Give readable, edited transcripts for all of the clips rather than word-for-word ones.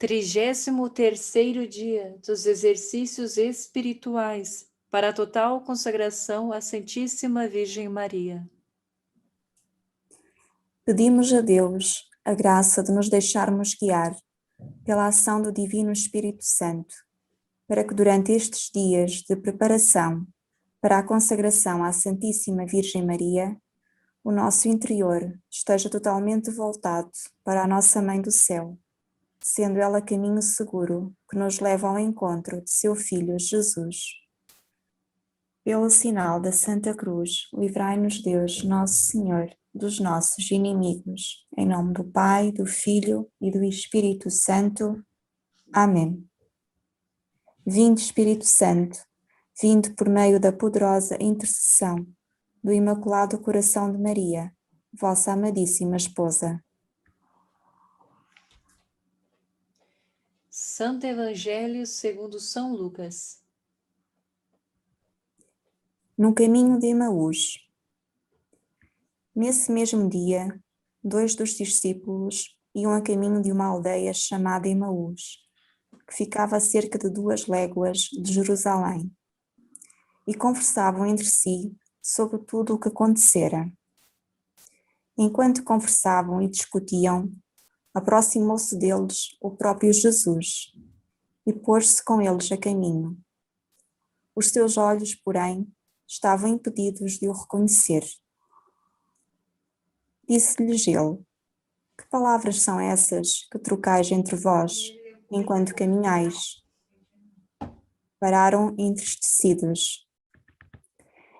33º dia dos exercícios espirituais para a total consagração à Santíssima Virgem Maria. Pedimos a Deus a graça de nos deixarmos guiar pela ação do Divino Espírito Santo, para que durante estes dias de preparação para a consagração à Santíssima Virgem Maria, o nosso interior esteja totalmente voltado para a nossa Mãe do Céu, sendo ela caminho seguro que nos leva ao encontro de seu Filho Jesus. Pelo sinal da Santa Cruz, livrai-nos Deus, nosso Senhor, dos nossos inimigos. Em nome do Pai, do Filho e do Espírito Santo. Amém. Vinde, Espírito Santo, vinde por meio da poderosa intercessão do Imaculado Coração de Maria, vossa amadíssima esposa. Santo Evangelho segundo São Lucas. No caminho de Emaús. Nesse mesmo dia, 2 dos discípulos iam a caminho de uma aldeia chamada Emaús, que ficava a cerca de 2 léguas de Jerusalém, e conversavam entre si sobre tudo o que acontecera. Enquanto conversavam e discutiam, aproximou-se deles o próprio Jesus e pôs-se com eles a caminho. Os seus olhos, porém, estavam impedidos de o reconhecer. Disse-lhes ele: que palavras são essas que trocais entre vós, enquanto caminhais? Pararam entristecidos.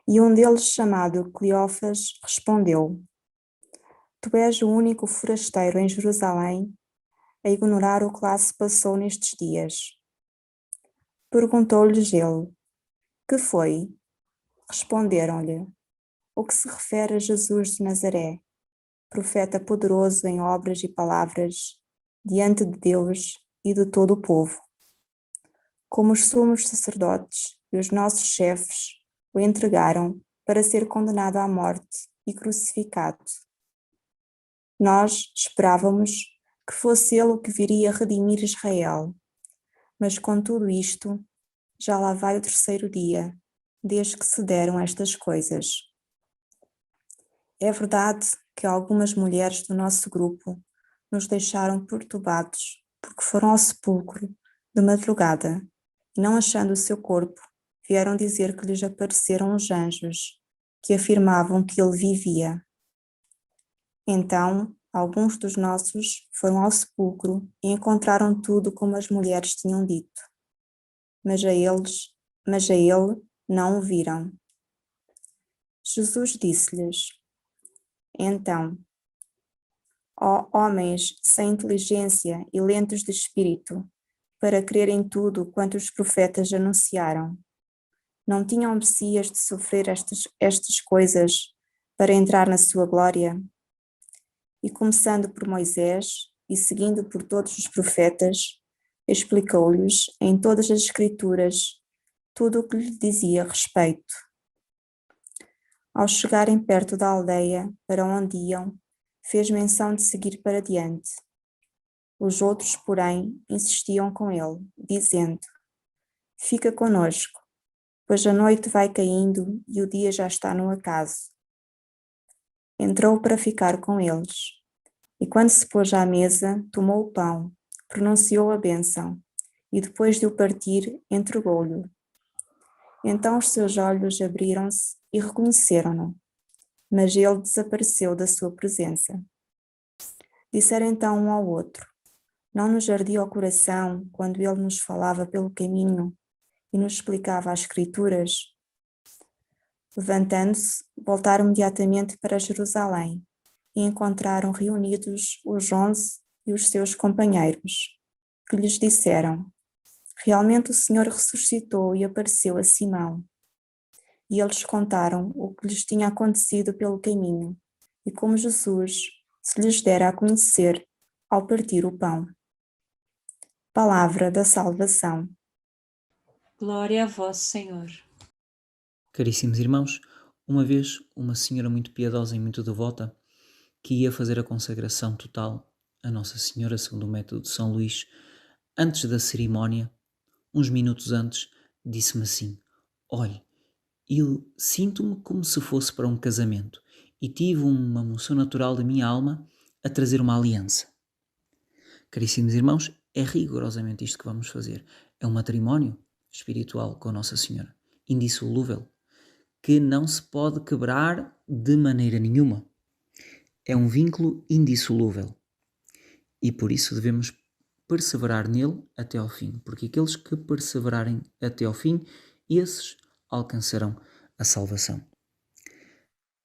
E um deles, chamado Cleófas, respondeu: tu és o único forasteiro em Jerusalém a ignorar o que lá se passou nestes dias. Perguntou-lhes ele: que foi? Responderam-lhe: o que se refere a Jesus de Nazaré, profeta poderoso em obras e palavras, diante de Deus e de todo o povo. Como os sumos sacerdotes e os nossos chefes o entregaram para ser condenado à morte e crucificado. Nós esperávamos que fosse ele o que viria redimir Israel, mas com tudo isto, já lá vai o 3º dia, desde que se deram estas coisas. É verdade que algumas mulheres do nosso grupo nos deixaram perturbados porque foram ao sepulcro de madrugada e, não achando o seu corpo, vieram dizer que lhes apareceram os anjos que afirmavam que ele vivia. Então, alguns dos nossos foram ao sepulcro e encontraram tudo como as mulheres tinham dito, mas a ele não o viram. Jesus disse-lhes: então, ó homens sem inteligência e lentos de espírito, para crerem tudo quanto os profetas anunciaram, não tinham Messias de sofrer estas coisas para entrar na sua glória? E começando por Moisés e seguindo por todos os profetas, explicou-lhes em todas as Escrituras tudo o que lhe dizia respeito. Ao chegarem perto da aldeia para onde iam, fez menção de seguir para diante. Os outros, porém, insistiam com ele, dizendo: fica conosco, pois a noite vai caindo e o dia já está no acaso. Entrou para ficar com eles, e quando se pôs à mesa, tomou o pão, pronunciou a bênção, e depois de o partir, entregou-lhe. Então os seus olhos abriram-se e reconheceram-no, mas ele desapareceu da sua presença. Disseram então um ao outro: não nos ardia o coração quando ele nos falava pelo caminho e nos explicava as Escrituras? Levantando-se, voltaram imediatamente para Jerusalém e encontraram reunidos os 11 e os seus companheiros, que lhes disseram: realmente o Senhor ressuscitou e apareceu a Simão. E eles contaram o que lhes tinha acontecido pelo caminho e como Jesus se lhes dera a conhecer ao partir o pão. Palavra da salvação. Glória a vós, Senhor. Caríssimos irmãos, uma vez uma senhora muito piedosa e muito devota, que ia fazer a consagração total a Nossa Senhora segundo o método de São Luís, antes da cerimónia, uns minutos antes, disse-me assim: olhe, eu sinto-me como se fosse para um casamento e tive uma emoção natural da minha alma a trazer uma aliança. Caríssimos irmãos, é rigorosamente isto que vamos fazer. É um matrimónio espiritual com Nossa Senhora, indissolúvel, que não se pode quebrar de maneira nenhuma. É um vínculo indissolúvel e por isso devemos perseverar nele até ao fim, porque aqueles que perseverarem até ao fim, esses alcançarão a salvação.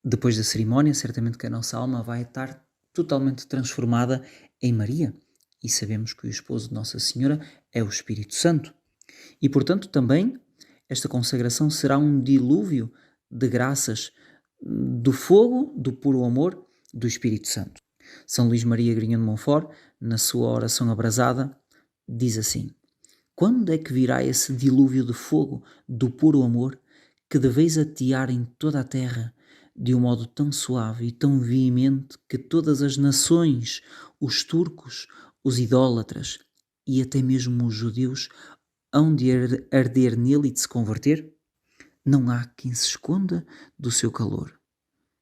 Depois da cerimónia, certamente que a nossa alma vai estar totalmente transformada em Maria, e sabemos que o esposo de Nossa Senhora é o Espírito Santo. E, portanto, também esta consagração será um dilúvio de graças do fogo, do puro amor do Espírito Santo. São Luís Maria Grignion de Montfort, na sua oração abrasada, diz assim: quando é que virá esse dilúvio de fogo do puro amor que deveis atear em toda a terra de um modo tão suave e tão veemente que todas as nações, os turcos, os idólatras e até mesmo os judeus hão de arder nele e de se converter? Não há quem se esconda do seu calor.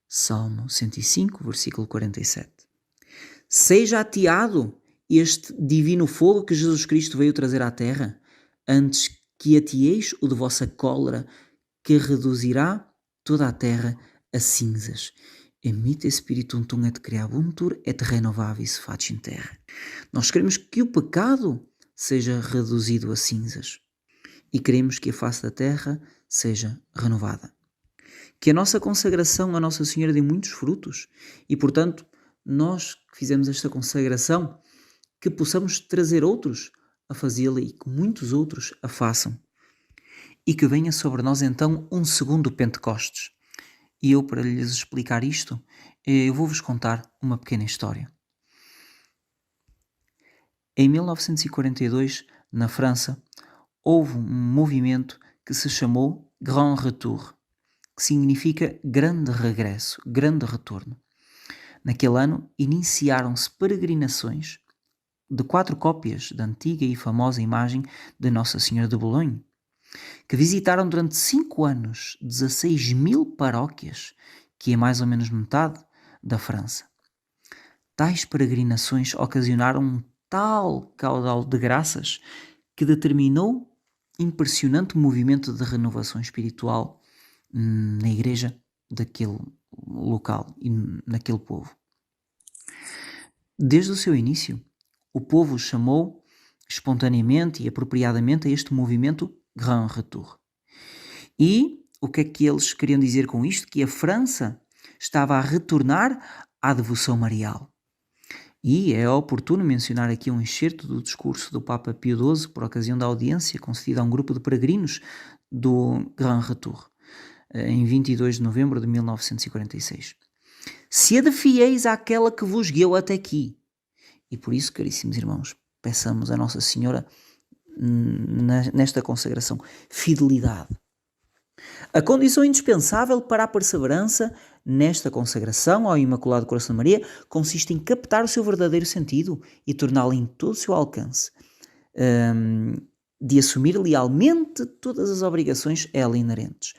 Salmo 105, versículo 47. Seja ateado este divino fogo que Jesus Cristo veio trazer à terra, antes que ateeis o de vossa cólera, que reduzirá toda a terra a cinzas. Emite spiritum tum et creabuntur et renovavis faciem terra. Nós queremos que o pecado seja reduzido a cinzas e queremos que a face da terra seja renovada. Que a nossa consagração a Nossa Senhora dê muitos frutos e, portanto, nós que fizemos esta consagração, que possamos trazer outros a fazê-la e que muitos outros a façam. E que venha sobre nós então um segundo Pentecostes. E eu, para lhes explicar isto, eu vou-vos contar uma pequena história. Em 1942, na França, houve um movimento que se chamou Grand Retour, que significa grande regresso, grande retorno. Naquele ano, iniciaram-se peregrinações de 4 cópias da antiga e famosa imagem de Nossa Senhora de Bolonha, que visitaram durante 5 anos 16.000 paróquias, que é mais ou menos metade da França. Tais peregrinações ocasionaram um tal caudal de graças que determinou impressionante movimento de renovação espiritual na igreja daquele local e naquele povo. Desde o seu início, o povo chamou espontaneamente e apropriadamente a este movimento Grand Retour. E o que é que eles queriam dizer com isto? Que a França estava a retornar à devoção marial. E é oportuno mencionar aqui um excerto do discurso do Papa Pio XII por ocasião da audiência concedida a um grupo de peregrinos do Grand Retour, em 22 de novembro de 1946. Sede fiéis àquela que vos guiou até aqui. E por isso, caríssimos irmãos, peçamos a Nossa Senhora nesta consagração fidelidade. A condição indispensável para a perseverança nesta consagração ao Imaculado Coração de Maria consiste em captar o seu verdadeiro sentido e torná-lo em todo o seu alcance, de assumir lealmente todas as obrigações a ela inerentes.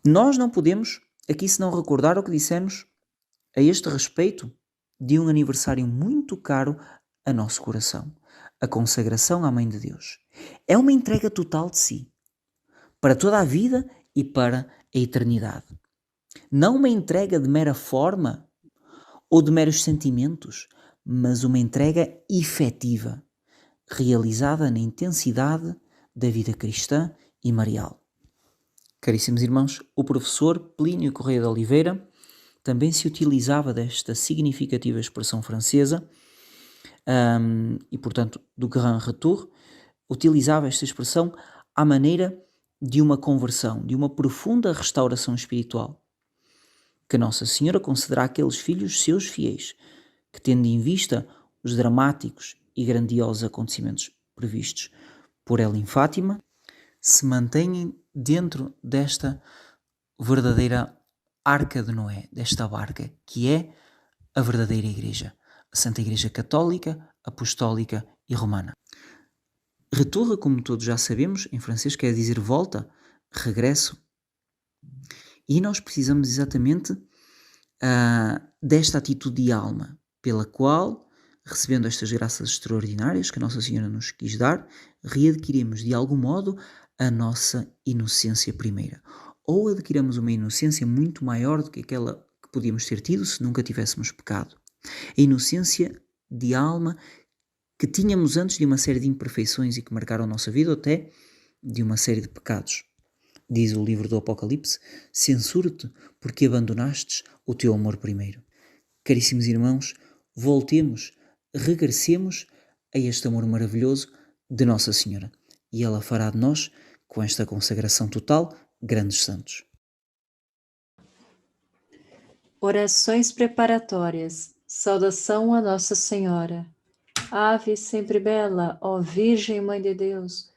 Nós não podemos aqui senão recordar o que dissemos a este respeito de um aniversário muito caro a nosso coração, a consagração à Mãe de Deus. É uma entrega total de si, para toda a vida e para a eternidade. Não uma entrega de mera forma ou de meros sentimentos, mas uma entrega efetiva, realizada na intensidade da vida cristã e marial. Caríssimos irmãos, o professor Plínio Correia de Oliveira também se utilizava desta significativa expressão francesa e, portanto, do Grand Retour, utilizava esta expressão à maneira de uma conversão, de uma profunda restauração espiritual, que Nossa Senhora concederá àqueles filhos seus fiéis, que, tendo em vista os dramáticos e grandiosos acontecimentos previstos por ela em Fátima, se mantenham dentro desta verdadeira Arca de Noé, desta barca, que é a verdadeira Igreja, a Santa Igreja Católica, Apostólica e Romana. Retorra, como todos já sabemos, em francês quer dizer volta, regresso. E nós precisamos exatamente desta atitude de alma, pela qual, recebendo estas graças extraordinárias que a Nossa Senhora nos quis dar, readquirimos de algum modo a nossa inocência primeira. Ou adquirimos uma inocência muito maior do que aquela que podíamos ter tido se nunca tivéssemos pecado. A inocência de alma que tínhamos antes de uma série de imperfeições e que marcaram a nossa vida, ou até de uma série de pecados. Diz o livro do Apocalipse: censuro-te porque abandonastes o teu amor primeiro. Caríssimos irmãos, voltemos, regressemos a este amor maravilhoso de Nossa Senhora, e ela fará de nós, com esta consagração total, grandes santos. Orações preparatórias. Saudação a Nossa Senhora. Ave sempre bela, ó Virgem Mãe de Deus,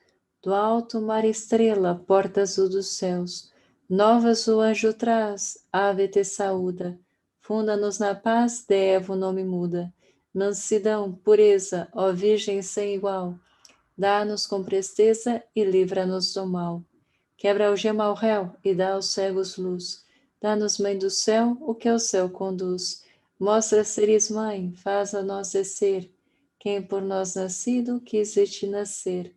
do alto mar estrela, porta azul dos céus, novas o anjo traz, ave te saúda, funda-nos na paz, de Eva o nome muda, mansidão, pureza, ó Virgem sem igual, dá-nos com presteza e livra-nos do mal. Quebra algema ao réu e dá aos cegos luz, dá-nos, Mãe do céu, o que ao céu conduz, mostra seres mãe, faz a nós descer, quem por nós nascido quis de ti nascer.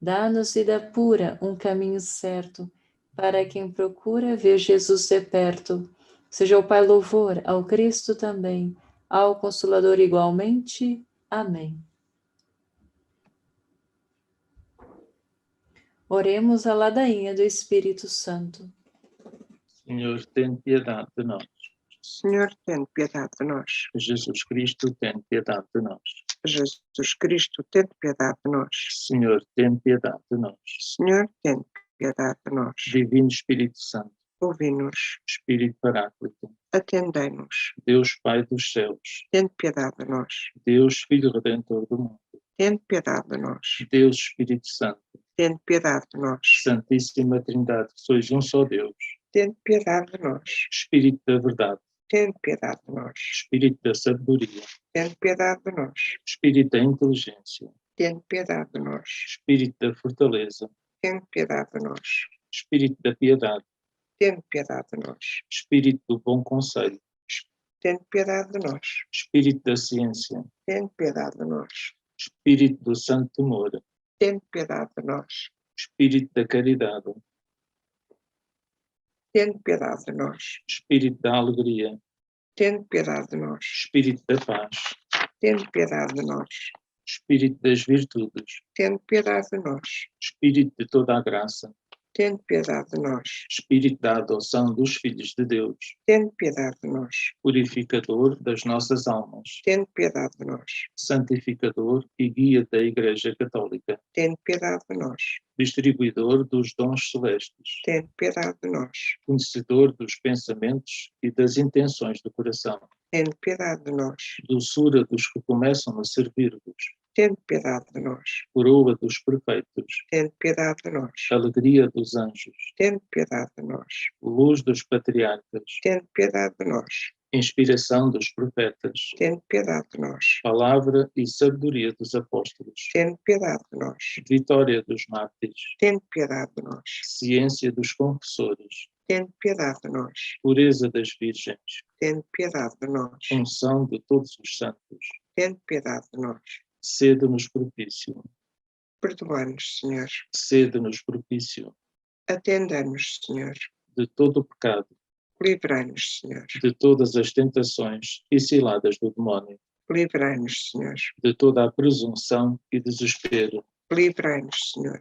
Dá-nos vida pura, um caminho certo, para quem procura ver Jesus de perto. Seja ao Pai louvor, ao Cristo também, ao Consolador igualmente. Amém. Oremos a ladainha do Espírito Santo. Senhor, tem piedade de nós. Senhor, tem piedade de nós. Jesus Cristo, tem piedade de nós. Jesus Cristo, tem piedade de nós. Senhor, tem piedade de nós. Senhor, tem piedade de nós. Divino Espírito Santo, Ouvi-nos, Espírito Paráclito, atendei-nos, Deus Pai dos céus, tem piedade de nós. Deus Filho Redentor do mundo, Tem piedade de nós. Deus Espírito Santo, Tem piedade de nós. Santíssima Trindade, sois um só Deus, Tem piedade de nós. Espírito da verdade, Tem piedade de nós. Espírito da sabedoria, Tem piedade de nós. Espírito da inteligência, Tem piedade de nós. Espírito da fortaleza, Tem piedade de nós. Espírito da piedade, Tem piedade de nós. Espírito do bom conselho, Tem piedade de nós. Espírito da ciência, Tem piedade de nós. Espírito do santo temor, Tem piedade de nós. Espírito da caridade, Tem piedade de nós. Espírito da alegria, Tem piedade de nós. Espírito da paz, Tem piedade de nós. Espírito das virtudes, Tem piedade de nós. Espírito de toda a graça, Tem piedade de nós. Espírito da adoção dos filhos de Deus, Tem piedade de nós. purificador das nossas almas, Tem piedade de nós. santificador e guia da Igreja Católica, Tem piedade de nós. distribuidor dos dons celestes, Tem piedade de nós. conhecedor dos pensamentos e das intenções do coração, Tem piedade de nós. doçura dos que começam a servir-vos, Tem piedade de nós. coroa dos perfeitos, Tem piedade de nós. alegria dos anjos, Tem piedade de nós. luz dos patriarcas, Tem piedade de nós. inspiração dos profetas, Tem piedade de nós. palavra e sabedoria dos apóstolos, Tem piedade de nós. vitória dos mártires, Tem piedade de nós. ciência dos confessores, Tem piedade de nós. pureza das virgens, Tem piedade de nós. unção de todos os santos, Tem piedade de nós. sede-nos propício, Perdoai-nos, Senhor. sede-nos propício, Atendei-nos, Senhor. de todo o pecado, Livrai-nos, Senhor. de todas as tentações e ciladas do demónio, Livrai-nos, Senhor. de toda a presunção e desespero, Livrai-nos, Senhor.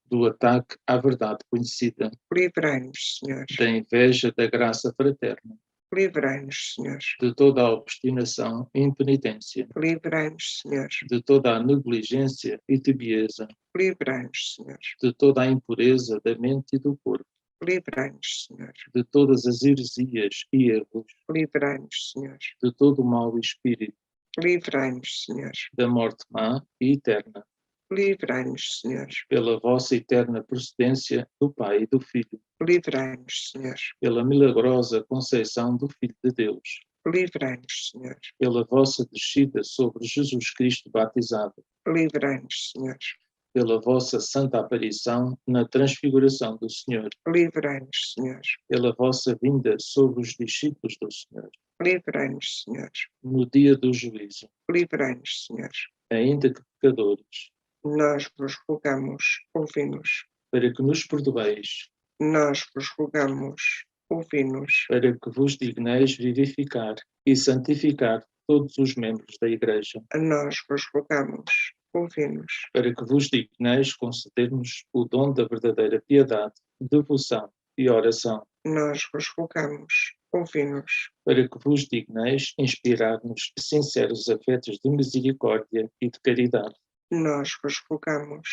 do ataque à verdade conhecida, Livrai-nos, Senhor. da inveja da graça fraterna, Livrai-nos, Senhor. de toda a obstinação e impenitência, Livrai-nos, Senhor. de toda a negligência e tibieza, Livrai-nos, Senhor. de toda a impureza da mente e do corpo, Livrai-nos, Senhor. de todas as heresias e erros, Livrai-nos, Senhor. de todo o mau espírito, Livrai-nos, Senhor. da morte má e eterna, Livrai-nos, Senhor. pela vossa eterna procedência do Pai e do Filho, Livrai-nos, Senhor. pela milagrosa conceição do Filho de Deus, Livrai-nos, Senhor. pela vossa descida sobre Jesus Cristo batizado, Livrai-nos, Senhor. pela vossa santa aparição na transfiguração do Senhor, livrai-nos, Senhor. pela vossa vinda sobre os discípulos do Senhor, Livrai-nos, Senhor. no dia do juízo, Livrai-nos, Senhor. ainda que pecadores, Nós vos rogamos, ouvi-nos. para que nos perdoeis, Nós vos rogamos, ouvi-nos. para que vos digneis vivificar e santificar todos os membros da Igreja, Nós vos rogamos, ouvi-nos. para que vos digneis conceder-nos o dom da verdadeira piedade, devoção e oração, Nós vos rogamos, ouvi-nos. para que vos digneis inspirar-nos sinceros afetos de misericórdia e de caridade, Nós vos rogamos,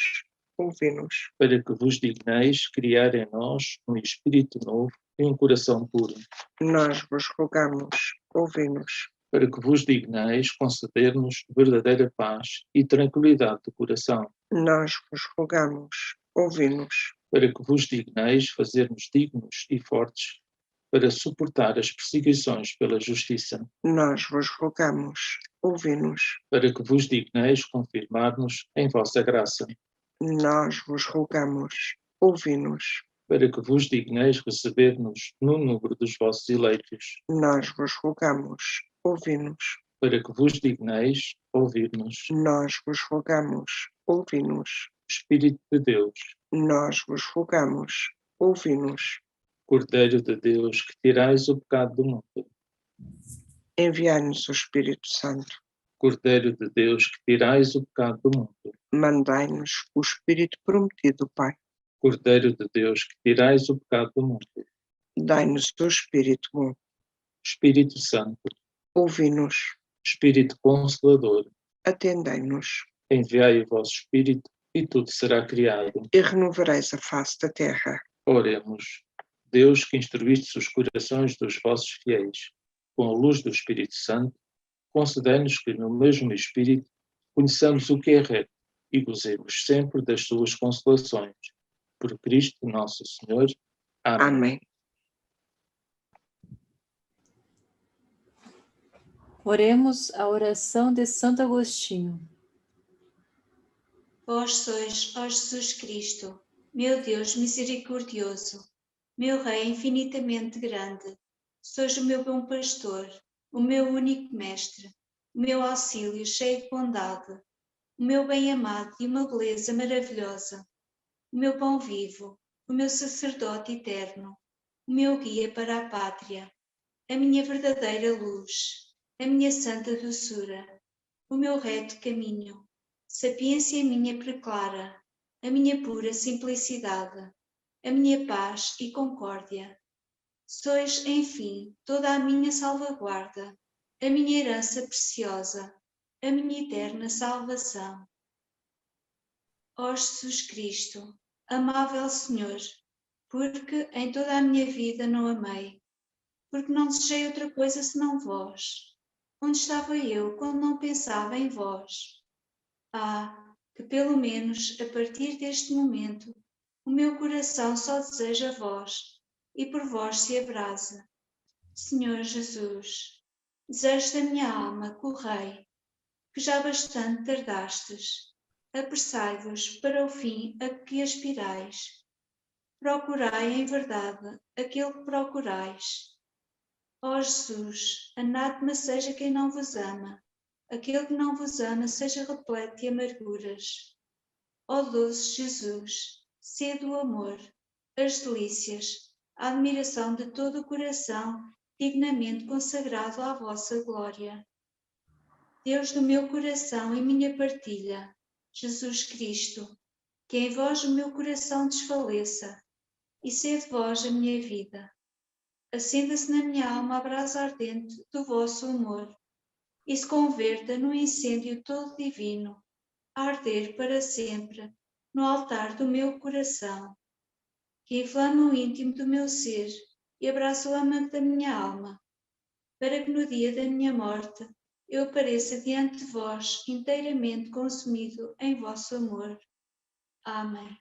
ouvi-nos. para que vos digneis criar em nós um espírito novo e um coração puro, Nós vos rogamos, ouvi-nos. para que vos digneis conceder-nos verdadeira paz e tranquilidade do coração, Nós vos rogamos, ouvi-nos. para que vos digneis fazer-nos dignos e fortes para suportar as perseguições pela justiça, Nós vos rogamos, ouvi-nos. para que vos digneis confirmar-nos em vossa graça, Nós vos rogamos, ouvi-nos. para que vos digneis receber-nos no número dos vossos eleitos, Nós vos rogamos, ouvi-nos. para que vos digneis ouvir-nos, Nós vos rogamos, ouvi-nos. Espírito de Deus, Nós vos rogamos, ouvi-nos. Cordeiro de Deus, que tirais o pecado do mundo, Enviai-nos o Espírito Santo. Cordeiro de Deus, que tirais o pecado do mundo, Mandai-nos o Espírito prometido, Pai. Cordeiro de Deus, que tirais o pecado do mundo, Dai-nos o Espírito bom. Espírito Santo, Ouvi-nos. Espírito Consolador, Atendei-nos. enviai o vosso Espírito e tudo será criado. E renovareis a face da terra. Oremos. Deus, que instruíste os corações dos vossos fiéis com a luz do Espírito Santo, concedei-nos que no mesmo Espírito conheçamos o que é reto e gozemos sempre das suas consolações. Por Cristo nosso Senhor. Amém. Amém. Oremos a oração de Santo Agostinho. Vós sois, ó Jesus Cristo, meu Deus misericordioso, meu Rei infinitamente grande, sois o meu bom pastor, o meu único mestre, o meu auxílio cheio de bondade, o meu bem-amado e uma beleza maravilhosa, o meu pão vivo, o meu sacerdote eterno, o meu guia para a pátria, a minha verdadeira luz, a minha santa doçura, o meu reto caminho, sapiência minha preclara, a minha pura simplicidade, a minha paz e concórdia. Sois, enfim, toda a minha salvaguarda, a minha herança preciosa, a minha eterna salvação. Ó Jesus Cristo, amável Senhor, porque em toda a minha vida não amei, porque não desejei outra coisa senão vós. Onde estava eu quando não pensava em vós? Ah, que pelo menos a partir deste momento o meu coração só deseja vós e por vós se abrasa. Senhor Jesus, desejos da minha alma, correi, que já bastante tardastes. Apressai-vos para o fim a que aspirais. Procurai em verdade aquilo que procurais. Ó Jesus, anátema seja quem não vos ama, aquele que não vos ama seja repleto de amarguras. Ó doce Jesus, sede o amor, as delícias, a admiração de todo o coração dignamente consagrado à vossa glória. Deus do meu coração e minha partilha, Jesus Cristo, que em vós o meu coração desfaleça, e sede vós a minha vida. Acenda-se na minha alma a brasa ardente do vosso amor, e se converta num incêndio todo divino, a arder para sempre no altar do meu coração, que inflama o íntimo do meu ser e abraça o âmago da minha alma, para que no dia da minha morte eu apareça diante de vós inteiramente consumido em vosso amor. Amém.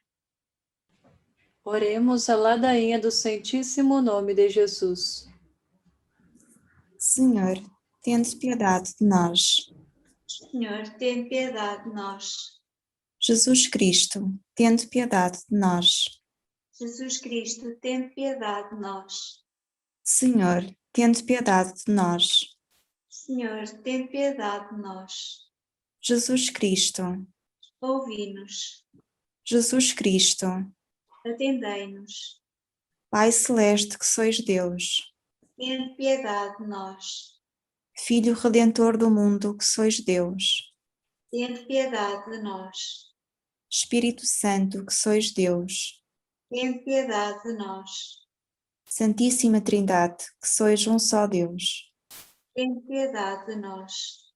Oremos a ladainha do Santíssimo Nome de Jesus. Senhor, tende piedade de nós. Senhor, tem piedade de nós. Jesus Cristo, tende piedade de nós. Jesus Cristo, tende piedade de nós. Senhor, tende piedade de nós. Senhor, tende piedade de nós. Jesus Cristo, Ouvi-nos. Jesus Cristo, Atendei-nos. Pai Celeste que sois Deus, Tende piedade de nós. Filho Redentor do mundo que sois Deus, Tende piedade de nós. Espírito Santo que sois Deus, Tende piedade de nós. Santíssima Trindade que sois um só Deus, Tende piedade de nós.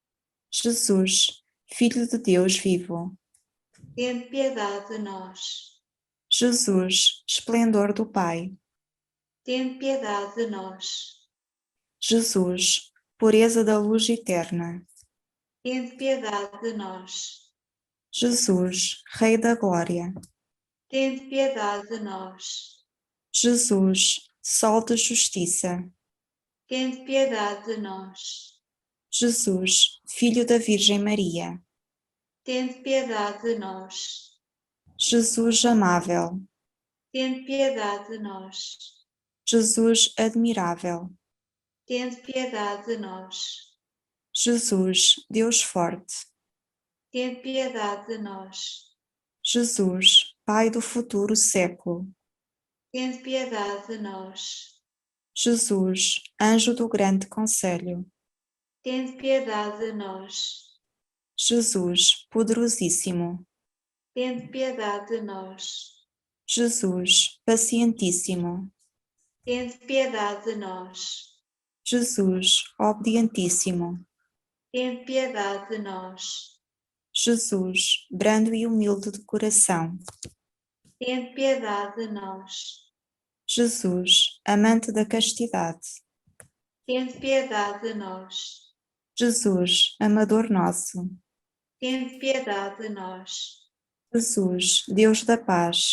Jesus, Filho de Deus vivo, Tende piedade de nós. Jesus, esplendor do Pai, Tende piedade de nós. Jesus, pureza da luz eterna, Tende piedade de nós. Jesus, Rei da Glória, Tende piedade de nós. Jesus, Sol da Justiça, Tende piedade de nós. Jesus, Filho da Virgem Maria, Tende piedade de nós. Jesus amável, Tende piedade de nós. Jesus admirável, Tende piedade de nós. Jesus, Deus forte, Tende piedade de nós. Jesus, Pai do futuro século, Tende piedade de nós. Jesus, Anjo do grande conselho, Tende piedade de nós. Jesus, poderosíssimo, Tende piedade de nós. Jesus, pacientíssimo, Tende piedade de nós. Jesus, obedientíssimo, Tende piedade de nós. Jesus, brando e humilde de coração, Tende piedade de nós. Jesus, amante da castidade, Tende piedade de nós. Jesus, amador nosso, Tende piedade de nós. Jesus, Deus da paz,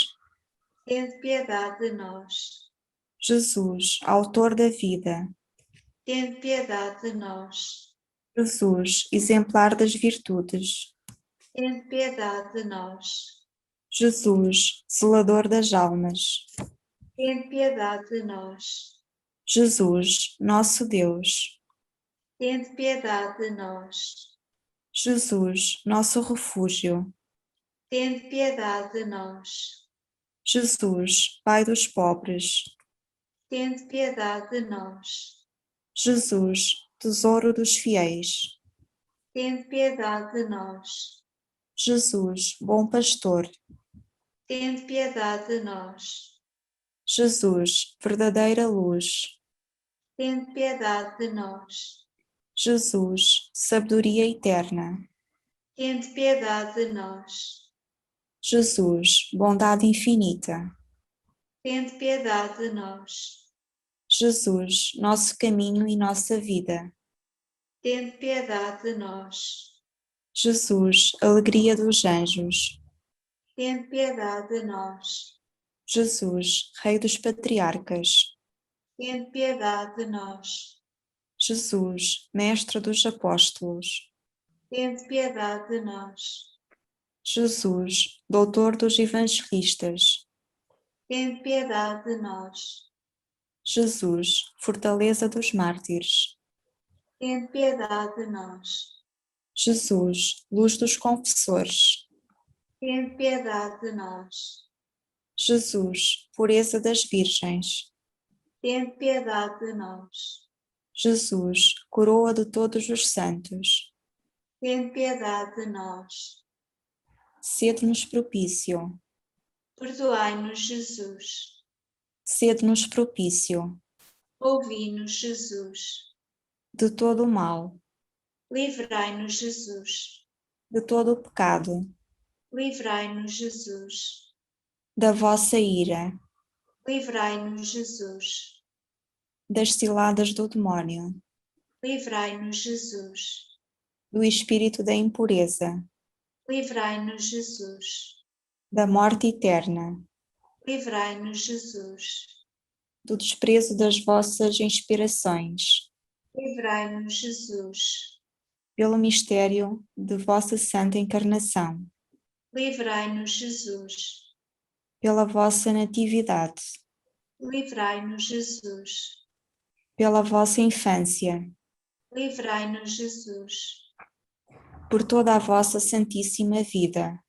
Tende piedade de nós. Jesus, autor da vida, Tende piedade de nós. Jesus, exemplar das virtudes, Tende piedade de nós. Jesus, zelador das almas, Tende piedade de nós. Jesus, nosso Deus, Tende piedade de nós. Jesus, nosso refúgio, Tende piedade de nós. Jesus, Pai dos pobres, Tende piedade de nós. Jesus, tesouro dos fiéis, Tende piedade de nós. Jesus, bom pastor, Tende piedade de nós. Jesus, verdadeira luz, Tende piedade de nós. Jesus, sabedoria eterna, Tende piedade de nós. Jesus, bondade infinita, Tende piedade de nós. Jesus, nosso caminho e nossa vida, Tende piedade de nós. Jesus, alegria dos anjos, Tende piedade de nós. Jesus, Rei dos patriarcas, Tende piedade de nós. Jesus, Mestre dos apóstolos, Tende piedade de nós. Jesus, Doutor dos evangelistas, Tende piedade de nós. Jesus, fortaleza dos mártires, Tende piedade de nós. Jesus, luz dos confessores, Tende piedade de nós. Jesus, pureza das virgens, Tende piedade de nós. Jesus, coroa de todos os santos, Tende piedade de nós. sede-nos propício, Perdoai-nos, Jesus. sede-nos propício, Ouvi-nos, Jesus. de todo o mal, Livrai-nos, Jesus. de todo o pecado, Livrai-nos, Jesus. da vossa ira, Livrai-nos, Jesus. das ciladas do demónio, Livrai-nos, Jesus. do espírito da impureza, Livrai-nos, Jesus. da morte eterna, Livrai-nos, Jesus. do desprezo das vossas inspirações, Livrai-nos, Jesus. pelo mistério de vossa santa encarnação, livrai-nos, Jesus. Pela vossa natividade, Livrai-nos, Jesus. pela vossa infância, Livrai-nos, Jesus. por toda a vossa santíssima vida,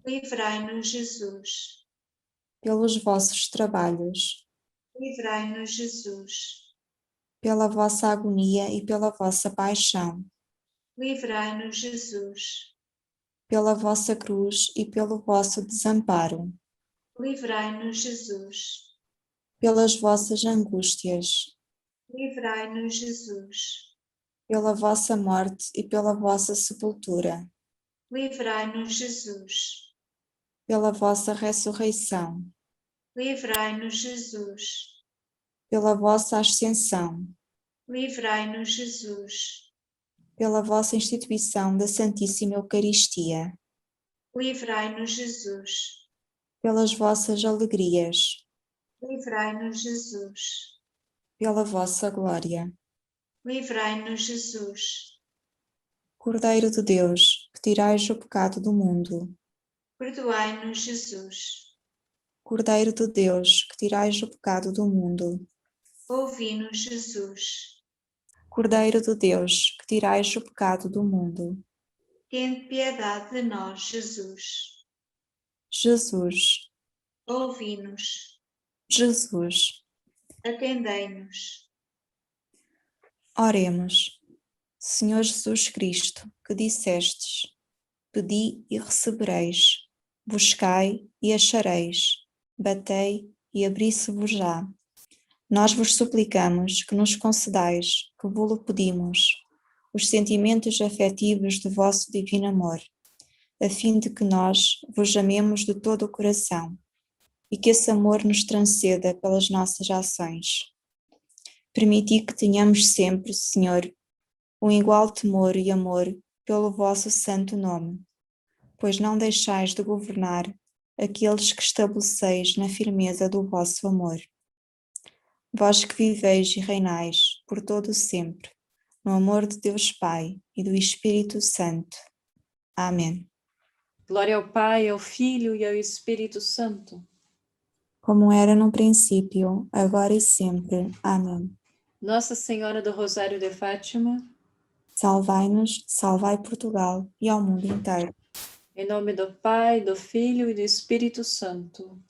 Livrai-nos, Jesus. pelos vossos trabalhos, Livrai-nos, Jesus. pela vossa agonia e pela vossa paixão, Livrai-nos, Jesus. pela vossa cruz e pelo vosso desamparo, Livrai-nos, Jesus. pelas vossas angústias, Livrai-nos, Jesus. pela vossa morte e pela vossa sepultura, Livrai-nos, Jesus. pela vossa ressurreição, Livrai-nos, Jesus. pela vossa ascensão, Livrai-nos, Jesus. pela vossa instituição da Santíssima Eucaristia, Livrai-nos, Jesus. pelas vossas alegrias, Livrai-nos, Jesus. pela vossa glória. Livrai-nos, Jesus. Cordeiro de Deus, que tirais o pecado do mundo, Perdoai-nos, Jesus. Cordeiro de Deus, que tirais o pecado do mundo, Ouvi-nos, Jesus. Cordeiro de Deus, que tirais o pecado do mundo, Tende piedade de nós, Jesus. Jesus, Ouvi-nos. Jesus. Atendei-nos. Oremos. Senhor Jesus Cristo, que dissestes: pedi e recebereis, buscai e achareis, batei e abri-se-vos-á. Nós vos suplicamos que nos concedais, que vô-lo pedimos, os sentimentos afetivos do vosso divino amor, a fim de que nós vos amemos de todo o coração e que esse amor nos transcenda pelas nossas ações. Permiti que tenhamos sempre, Senhor, um igual temor e amor pelo vosso santo nome, pois não deixais de governar aqueles que estabeleceis na firmeza do vosso amor. Vós que viveis e reinais por todo o sempre, no amor de Deus Pai e do Espírito Santo. Amém. Glória ao Pai, ao Filho e ao Espírito Santo. Como era no princípio, agora e sempre. Amém. Nossa Senhora do Rosário de Fátima, Salvai-nos, salvai Portugal e ao mundo inteiro. em nome do Pai, do Filho e do Espírito Santo.